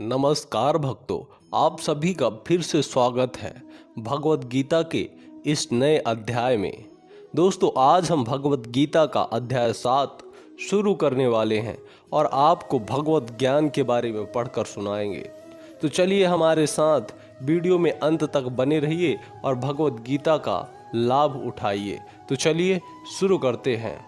नमस्कार भक्तों, आप सभी का फिर से स्वागत है भगवत गीता के इस नए अध्याय में। दोस्तों, आज हम भगवत गीता का अध्याय 7 शुरू करने वाले हैं और आपको भगवत ज्ञान के बारे में पढ़कर सुनाएंगे। तो चलिए हमारे साथ वीडियो में अंत तक बने रहिए और भगवत गीता का लाभ उठाइए। तो चलिए शुरू करते हैं।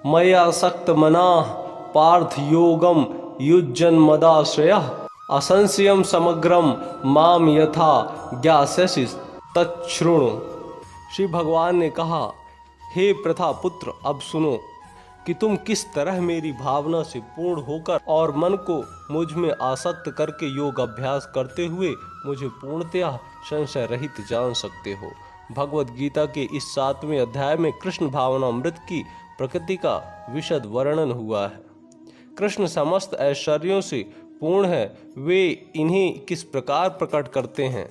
मया सक्त मनाः पार्थ योगम युज्यन्मदाश्रयः असंशयं समग्रम माम यथा ज्ञास्यसि तच्छृणु। श्री भगवान ने कहा, हे प्रथा पुत्र, अब सुनो कि तुम किस तरह मेरी भावना से पूर्ण होकर और मन को मुझ में आसक्त करके योग अभ्यास करते हुए मुझे पूर्णतया संशय रहित जान सकते हो। भगवत गीता के इस 7वें अध्याय में कृष्ण भावनामृत की प्रकृति का विशद वर्णन हुआ है। कृष्ण समस्त ऐश्वर्यों से पूर्ण है, वे इन्हें किस प्रकार प्रकट करते हैं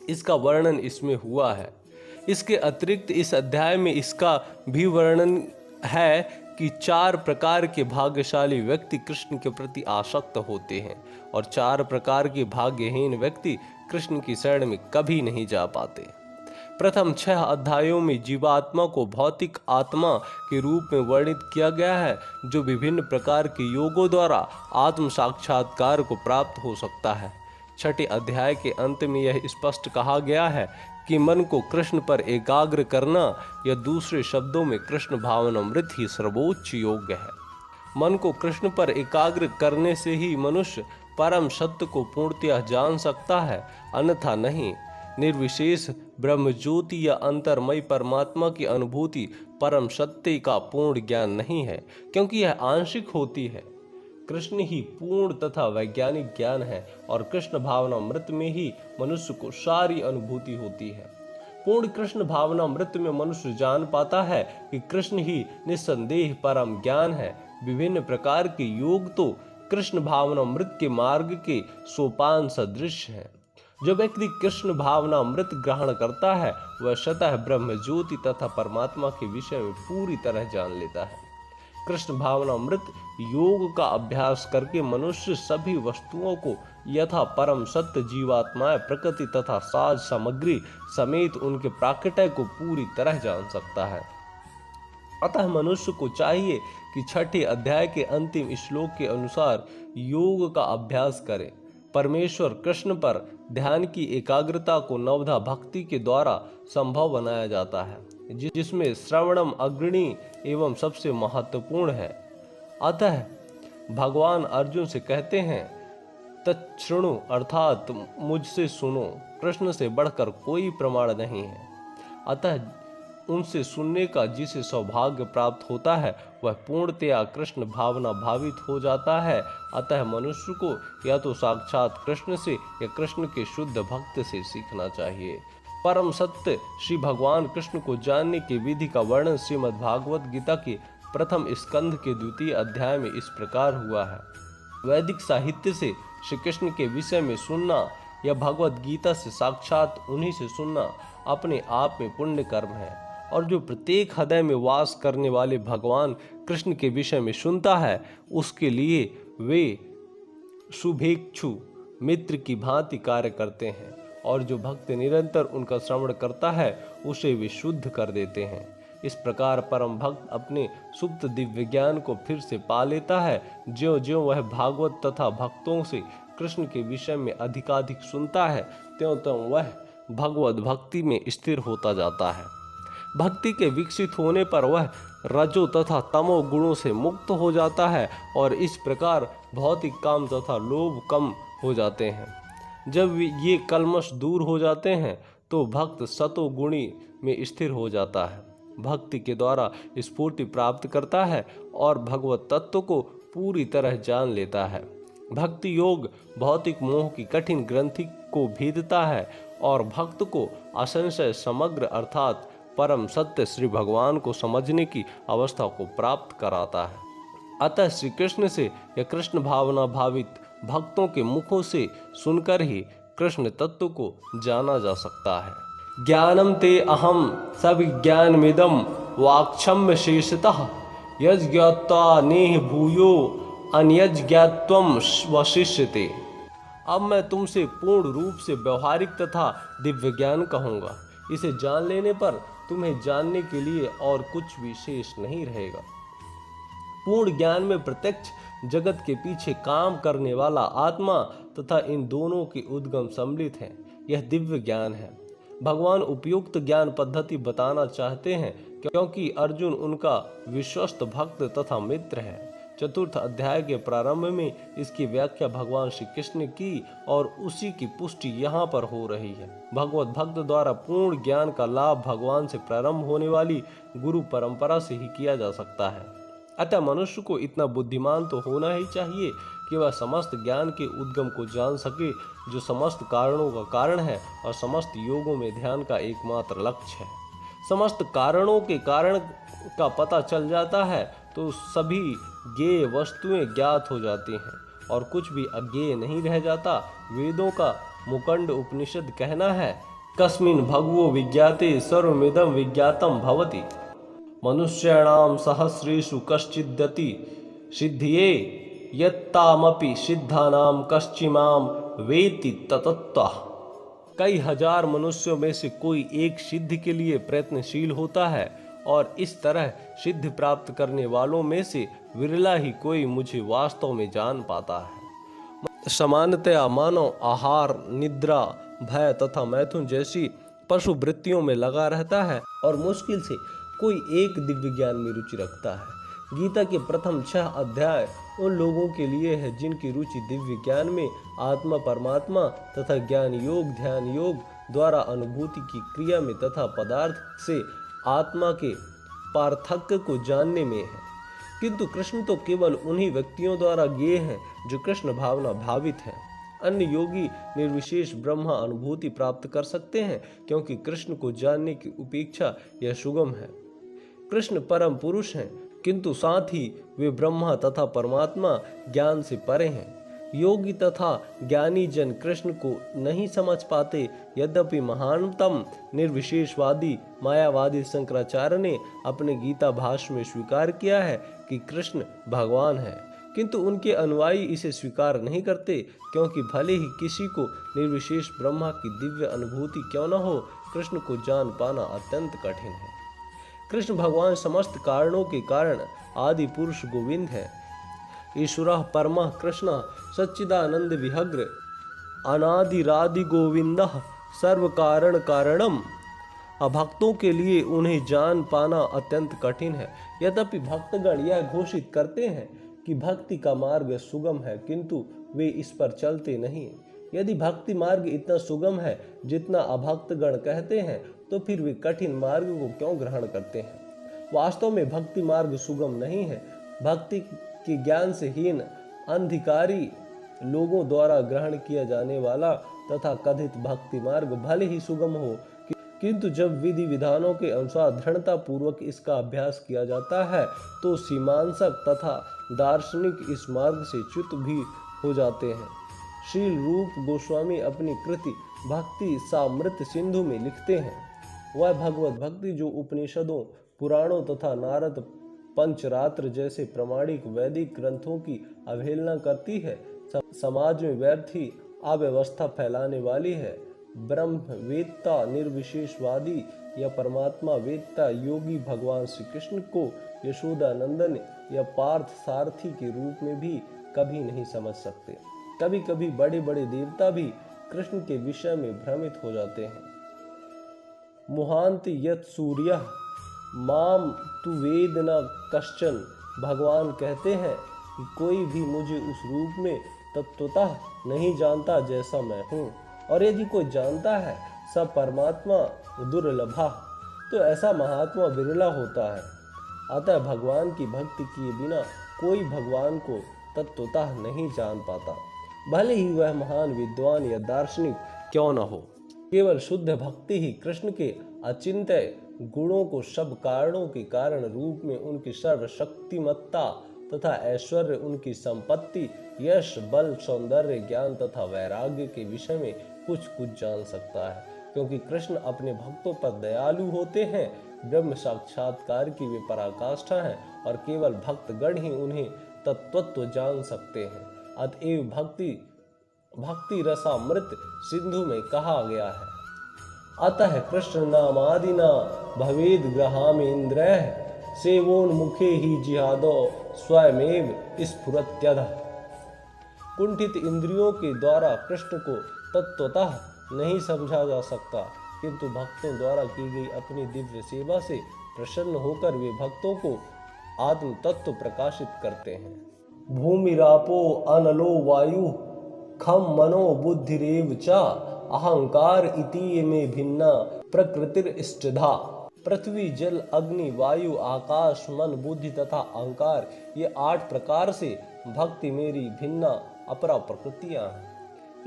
इसका वर्णन इसमें हुआ है। इसके अतिरिक्त इस अध्याय में इसका भी वर्णन है कि 4 प्रकार के भाग्यशाली व्यक्ति कृष्ण के प्रति आसक्त होते हैं और 4 प्रकार के भाग्यहीन व्यक्ति कृष्ण की शरण में कभी नहीं जा पाते। प्रथम 6 अध्यायों में जीवात्मा को भौतिक आत्मा के रूप में वर्णित किया गया है, जो विभिन्न प्रकार के योगों द्वारा आत्म साक्षात्कार को प्राप्त हो सकता है। 6ठे अध्याय के अंत में यह स्पष्ट कहा गया है कि मन को कृष्ण पर एकाग्र करना, या दूसरे शब्दों में कृष्ण भावनामृत ही सर्वोच्च योग है। मन को कृष्ण पर एकाग्र करने से ही मनुष्य परम सत्य को पूर्णतया जान सकता है, अन्यथा नहीं। निर्विशेष ब्रह्म ज्योति या अंतर्मय परमात्मा की अनुभूति परम सत्य का पूर्ण ज्ञान नहीं है, क्योंकि यह आंशिक होती है। कृष्ण ही पूर्ण तथा वैज्ञानिक ज्ञान है और कृष्ण भावनामृत में ही मनुष्य को सारी अनुभूति होती है। पूर्ण कृष्ण भावनामृत में मनुष्य जान पाता है कि कृष्ण ही निस्संदेह परम ज्ञान है। विभिन्न प्रकार के योग तो कृष्ण भावनामृत के मार्ग के सोपान सदृश हैं। जो व्यक्ति कृष्ण भावनामृत ग्रहण करता है वह स्वतः ब्रह्म ज्योति तथा परमात्मा के विषय में पूरी तरह जान लेता है। कृष्ण भावनामृत योग का अभ्यास करके मनुष्य सभी वस्तुओं को यथा परम सत्य जीवात्माएं, प्रकृति तथा साज सामग्री समेत उनके प्राकट्य को पूरी तरह जान सकता है। अतः मनुष्य को चाहिए कि 6ठे अध्याय के अंतिम श्लोक के अनुसार योग का अभ्यास करे। परमेश्वर कृष्ण पर ध्यान की एकाग्रता को नवधा भक्ति के द्वारा संभव बनाया जाता है, जिसमें श्रवणम अग्रणी एवं सबसे महत्वपूर्ण है। अतः भगवान अर्जुन से कहते हैं, तच्छृणु अर्थात मुझसे सुनो, कृष्ण से बढ़कर कोई प्रमाण नहीं है। अतः उनसे सुनने का जिसे सौभाग्य प्राप्त होता है वह पूर्णतया कृष्ण भावना भावित हो जाता है। अतः मनुष्य को या तो साक्षात कृष्ण से या कृष्ण के शुद्ध भक्त से सीखना चाहिए। परम सत्य श्री भगवान कृष्ण को जानने की विधि का वर्णन श्रीमद् भागवत गीता के प्रथम स्कंध के 2वें अध्याय में इस प्रकार हुआ है। वैदिक साहित्य से श्री कृष्ण के विषय में सुनना या भगवत गीता से साक्षात उन्हीं से सुनना अपने आप में पुण्य कर्म है, और जो प्रत्येक हृदय में वास करने वाले भगवान कृष्ण के विषय में सुनता है उसके लिए वे शुभेच्छु मित्र की भांति कार्य करते हैं, और जो भक्त निरंतर उनका श्रवण करता है उसे वे शुद्ध कर देते हैं। इस प्रकार परम भक्त अपने सुप्त दिव्य ज्ञान को फिर से पा लेता है। ज्यों ज्यों वह भागवत तथा भक्तों से कृष्ण के विषय में अधिकाधिक सुनता है, त्यों त्यों वह भगवत भक्ति में स्थिर होता जाता है। भक्ति के विकसित होने पर वह रजो तथा तमो गुणों से मुक्त हो जाता है और इस प्रकार भौतिक काम तथा लोभ कम हो जाते हैं। जब ये कल्मश दूर हो जाते हैं तो भक्त सतो गुणी में स्थिर हो जाता है, भक्ति के द्वारा स्फूर्ति प्राप्त करता है और भगवत तत्व को पूरी तरह जान लेता है। भक्ति योग भौतिक मोह की कठिन ग्रंथि को भेदता है और भक्त को असंशय समग्र अर्थात परम सत्य श्री भगवान को समझने की अवस्था को प्राप्त कराता है। अतः श्री कृष्ण से या कृष्ण भावना भावित भक्तों के मुखों से सुनकर ही कृष्ण तत्व को जाना जा सकता है। ज्ञानम ते अहम सविज्ञानमिदं वाक्षम्य शेषतः यज्ञात्वा नेह भूयो अन्यज्ञात्वम वशिष्यते। अब मैं तुमसे पूर्ण रूप से व्यवहारिक तथा दिव्य ज्ञान कहूँगा। इसे जान लेने पर तुम्हें जानने के लिए और कुछ भी शेष नहीं रहेगा। पूर्ण ज्ञान में प्रत्यक्ष जगत के पीछे काम करने वाला आत्मा तथा इन दोनों के उद्गम सम्मिलित हैं। यह दिव्य ज्ञान है। भगवान उपयुक्त ज्ञान पद्धति बताना चाहते हैं क्योंकि अर्जुन उनका विश्वस्त भक्त तथा मित्र है। चतुर्थ अध्याय के प्रारंभ में इसकी व्याख्या भगवान श्री कृष्ण ने की और उसी की पुष्टि यहाँ पर हो रही है। भगवत भक्त द्वारा पूर्ण ज्ञान का लाभ भगवान से प्रारंभ होने वाली गुरु परंपरा से ही किया जा सकता है। अतः मनुष्य को इतना बुद्धिमान तो होना ही चाहिए कि वह समस्त ज्ञान के उद्गम को जान सके, जो समस्त कारणों का कारण है और समस्त योगों में ध्यान का एकमात्र लक्ष्य है। समस्त कारणों के कारण का पता चल जाता है तो सभी ज्ञेय वस्तुएं ज्ञात हो जाती हैं और कुछ भी अज्ञेय नहीं रह जाता। वेदों का मुकंड उपनिषद कहना है, कस्मिन् भगवो विज्ञाते सर्वमिदं विज्ञातम भवति। मनुष्याणां सहस्रेषु कश्चिद्यति सिद्धिये यत्तामपि सिद्धानां कश्चिमां वेत्ति ततत्तः। कई हजार मनुष्यों में से कोई एक सिद्धि के लिए प्रयत्नशील होता है और इस तरह सिद्धि प्राप्त करने वालों में से विरला ही कोई मुझे वास्तव में जान पाता है। सामान्यतया मानव आहार, निद्रा, भय तथा मैथुन जैसी पशु वृत्तियों में लगा रहता है और मुश्किल से कोई एक दिव्य ज्ञान में रुचि रखता है। गीता के प्रथम 6 अध्याय उन लोगों के लिए है जिनकी रुचि दिव्य ज्ञान में आत्मा, परमात्मा तथा ज्ञान योग, ध्यान योग द्वारा अनुभूति की क्रिया में तथा पदार्थ से आत्मा के पार्थक्य को जानने में है। किंतु कृष्ण तो केवल उन्हीं व्यक्तियों द्वारा ज्ञेय हैं जो कृष्ण भावना भावित हैं। अन्य योगी निर्विशेष ब्रह्म अनुभूति प्राप्त कर सकते हैं क्योंकि कृष्ण को जानने की उपेक्षा यह सुगम है। कृष्ण परम पुरुष हैं किंतु साथ ही वे ब्रह्मा तथा परमात्मा ज्ञान से परे हैं। योगी तथा ज्ञानी जन कृष्ण को नहीं समझ पाते। यद्यपि महानतम निर्विशेषवादी मायावादी शंकराचार्य ने अपने गीता भाष्य में स्वीकार किया है कि कृष्ण भगवान है, किंतु उनके अनुयायी इसे स्वीकार नहीं करते क्योंकि भले ही किसी को निर्विशेष ब्रह्मा की दिव्य अनुभूति क्यों न हो, कृष्ण को जान पाना अत्यंत कठिन है। कृष्ण भगवान समस्त कारणों के कारण आदि पुरुष गोविंद है। ईश्वरः परमः कृष्णः सच्चिदानंद विग्रह अनादिरादि गोविंदः सर्व कारण कारणम। अभक्तों के लिए उन्हें जान पाना अत्यंत कठिन है। यद्यपि भक्तगण यह घोषित करते हैं कि भक्ति का मार्ग सुगम है, किंतु वे इस पर चलते नहीं। यदि भक्ति मार्ग इतना सुगम है जितना अभक्तगण कहते हैं, तो फिर वे कठिन मार्ग को क्यों ग्रहण करते हैं? वास्तव में भक्ति मार्ग सुगम नहीं है। भक्ति के ज्ञान से हीन अंधिकारी लोगों द्वारा ग्रहण किया जाने वाला तथा कथित भक्ति मार्ग भले ही सुगम हो, किंतु जब विधि विधानों के अनुसार दृढ़ता पूर्वक इसका अभ्यास किया जाता है तो सीमांसक तथा दार्शनिक इस मार्ग से च्युत भी हो जाते हैं। श्री रूप गोस्वामी अपनी कृति भक्ति सामृत सिंधु में लिखते हैं, वह भगवत भक्ति जो उपनिषदों, पुराणों तथा नारद पंचरात्र जैसे प्रमाणिक वैदिक ग्रंथों की अवहेलना करती है, समाज में व्यर्थ ही अव्यवस्था फैलाने वाली है। ब्रह्म वेत्ता निर्विशेषवादी या परमात्मा वेत्ता योगी भगवान श्री कृष्ण को यशोदा नंदन या पार्थ सारथी के रूप में भी कभी नहीं समझ सकते। कभी कभी बड़े बड़े देवता भी कृष्ण के विषय में भ्रमित हो जाते हैं। मुहांति यत् सूर्य माम तु वेद न कश्चन। भगवान कहते हैं कि कोई भी मुझे उस रूप में तत्वतः नहीं जानता जैसा मैं हूँ, और यदि कोई जानता है स परमात्मा दुर्लभा, तो ऐसा महात्मा विरला होता है। अतः भगवान की भक्ति किए बिना कोई भगवान को तत्वतः नहीं जान पाता, भले ही वह महान विद्वान या दार्शनिक क्यों न हो। केवल शुद्ध भक्ति ही कृष्ण के अचिंत्य गुणों को सब कारणों के कारण रूप में उनकी सर्वशक्तिमत्ता तथा ऐश्वर्य, उनकी संपत्ति, यश, बल, सौंदर्य, ज्ञान तथा वैराग्य के विषय में कुछ जान सकता है, क्योंकि कृष्ण अपने भक्तों पर दयालु होते हैं। ब्रह्म साक्षात्कार की वे पराकाष्ठा हैं और केवल भक्तगण ही उन्हें तत्वत्व जान सकते हैं। अतएव भक्ति रसामृत सिंधु में कहा गया है, अतः कृष्ण नामादिना भवेद ग्रहामेन्द्रैः सेवोन्मुखे ही जिहादो स्वयमेव स्फुरत्यधः। कुंठित इंद्रियों के द्वारा कृष्ण को तत्वतः नहीं समझा जा सकता, किंतु भक्तों द्वारा की गई अपनी दिव्य सेवा से प्रसन्न होकर वे भक्तों को आत्म तत्व प्रकाशित करते हैं। भूमिरापो अनलो वायु खम मनो बुद्धिरेव च अहंकार इति में भिन्ना प्रकृतिरिष्टधा। पृथ्वी, जल, अग्नि, वायु, आकाश, मन, बुद्धि तथा अहंकार, ये 8 प्रकार से भक्ति मेरी भिन्ना अपरा प्रकृतियां हैं।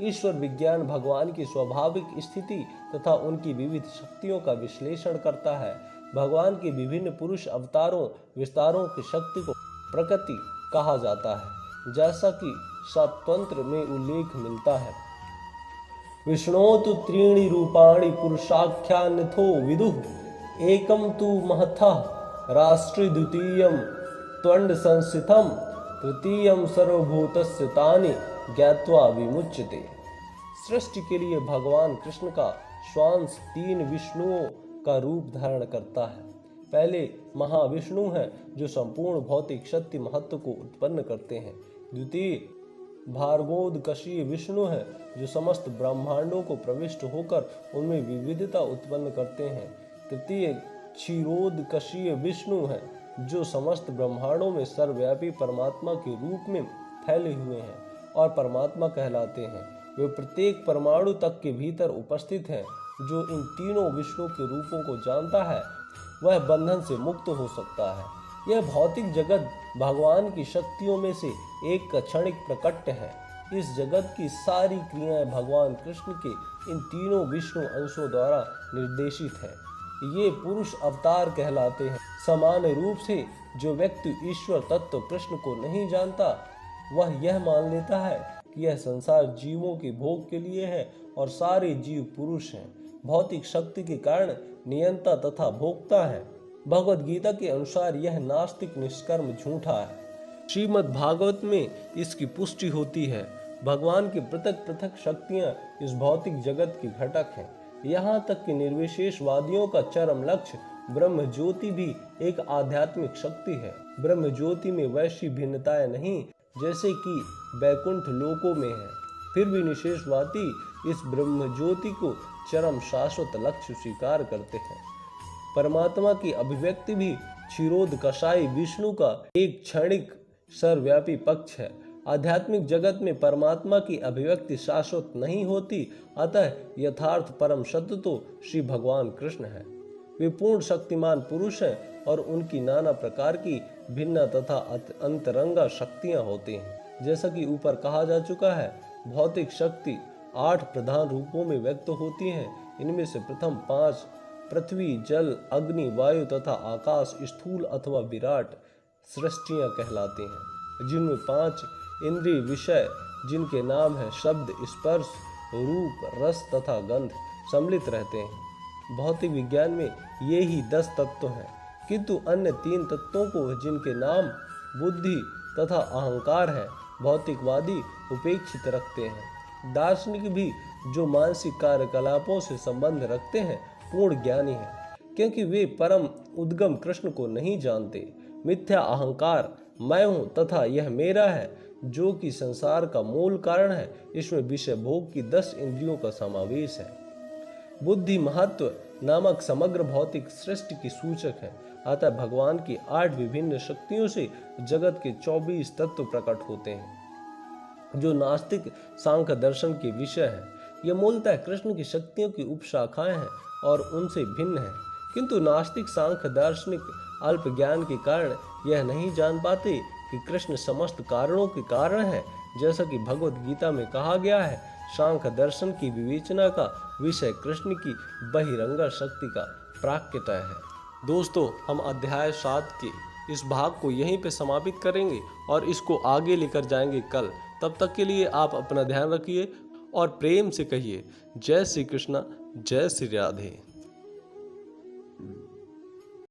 ईश्वर विज्ञान भगवान की स्वाभाविक स्थिति तथा उनकी विविध शक्तियों का विश्लेषण करता है। भगवान के विभिन्न पुरुष अवतारों विस्तारों की शक्ति को प्रकृति कहा जाता है, जैसा कि सतंत्र में उल्लेख मिलता है। विष्णोतु त्रीणि रूपाणि पुरुषाख्यान्यथो विदुः एकम तु महतः राष्ट्र द्वितीयम त्वंड संस्थितम तृतीयम सर्वभूतस्य तानि ज्ञात्वा विमुच्यते। सृष्टि के लिए भगवान कृष्ण का श्वांस 3 विष्णुओं का रूप धारण करता है। पहले महाविष्णु हैं जो संपूर्ण भौतिक शक्ति महत्व को उत्पन्न करते हैं। द्वितीय भार्गोदकशीय विष्णु हैं जो समस्त ब्रह्मांडों को प्रविष्ट होकर उनमें विविधता उत्पन्न करते हैं। तृतीय क्षीरोदकशीय विष्णु हैं जो समस्त ब्रह्मांडों में सर्वव्यापी परमात्मा के रूप में फैले हुए हैं और परमात्मा कहलाते हैं। वे प्रत्येक परमाणु तक के भीतर उपस्थित हैं। जो इन तीनों विष्णु के रूपों को जानता है वह बंधन से मुक्त हो सकता है। यह भौतिक जगत भगवान की शक्तियों में से एक का क्षणिक प्रकट्य है। इस जगत की सारी क्रियाएं भगवान कृष्ण के इन तीनों विष्णु अंशों द्वारा निर्देशित है। ये पुरुष अवतार कहलाते हैं। समान रूप से जो व्यक्ति ईश्वर तत्व कृष्ण को नहीं जानता वह यह मान लेता है कि यह संसार जीवों के भोग के लिए है और सारे जीव पुरुष हैं, भौतिक शक्ति के कारण नियंता तथा भोक्ता है। भगवत गीता के अनुसार यह नास्तिक निष्कर्म झूठा है। श्रीमद् भागवत में इसकी पुष्टि होती है। भगवान की पृथक पृथक शक्तियां इस भौतिक जगत की घटक हैं। यहाँ तक कि निर्विशेषवादियों का चरम लक्ष्य ब्रह्म ज्योति भी एक आध्यात्मिक शक्ति है। ब्रह्म ज्योति में वैसी भिन्नताएं नहीं जैसे कि वैकुंठ लोकों में है। फिर भी निशेषवादी इस ब्रह्म ज्योति को चरम शाश्वत लक्ष्य स्वीकार करते हैं। परमात्मा की अभिव्यक्ति भी क्षीरोदकशायी विष्णु का एक क्षणिक सर्वव्यापी पक्ष है। आध्यात्मिक जगत में परमात्मा की अभिव्यक्ति शाश्वत नहीं होती, अतः यथार्थ परम सत्य तो श्री भगवान कृष्ण है। वे पूर्ण शक्तिमान पुरुष हैं और उनकी नाना प्रकार की भिन्न तथा अंतरंगा शक्तियां होती हैं। जैसा कि ऊपर कहा जा चुका है, भौतिक शक्ति 8 प्रधान रूपों में व्यक्त होती हैं। इनमें से प्रथम 5 पृथ्वी, जल, अग्नि, वायु तथा आकाश स्थूल अथवा विराट सृष्टियां कहलाती हैं, जिनमें 5 इंद्रिय विषय जिनके नाम है शब्द, स्पर्श, रूप, रस तथा गंध सम्मिलित रहते हैं। भौतिक विज्ञान में ये ही 10 तत्व हैं, किंतु अन्य 3 तत्वों को जिनके नाम बुद्धि तथा अहंकार है भौतिकवादी उपेक्षित रखते हैं। दार्शनिक भी जो मानसिक कार्यकलापों से संबंध रखते हैं पूर्ण ज्ञानी हैं, क्योंकि वे परम उद्गम कृष्ण को नहीं जानते। मिथ्या अहंकार मैं हूँ तथा यह मेरा है जो कि संसार का मूल कारण है। इसमें विषय भोग की 10 इंद्रियों का समावेश है। बुद्धि महत्व नामक समग्र भौतिक सृष्टि की सूचक है। अतः भगवान की 8 विभिन्न शक्तियों से जगत के 24 तत्व प्रकट होते हैं, जो नास्तिक सांख्य दर्शन के विषय है। यह मूलतः कृष्ण की शक्तियों की उपशाखाएं हैं और उनसे भिन्न है, किंतु नास्तिक सांख्य दार्शनिक अल्प ज्ञान के कारण यह नहीं जान पाते कि कृष्ण समस्त कारणों के कारण है। जैसा कि भगवत गीता में कहा गया है, सांख्य दर्शन की विवेचना का विषय कृष्ण की बहिरंगा शक्ति का प्राक्यता है। दोस्तों, हम अध्याय 7 के इस भाग को यहीं पे समापित करेंगे और इसको आगे लेकर जाएंगे कल। तब तक के लिए आप अपना ध्यान रखिए और प्रेम से कहिए जय श्री कृष्णा, जय श्री राधे।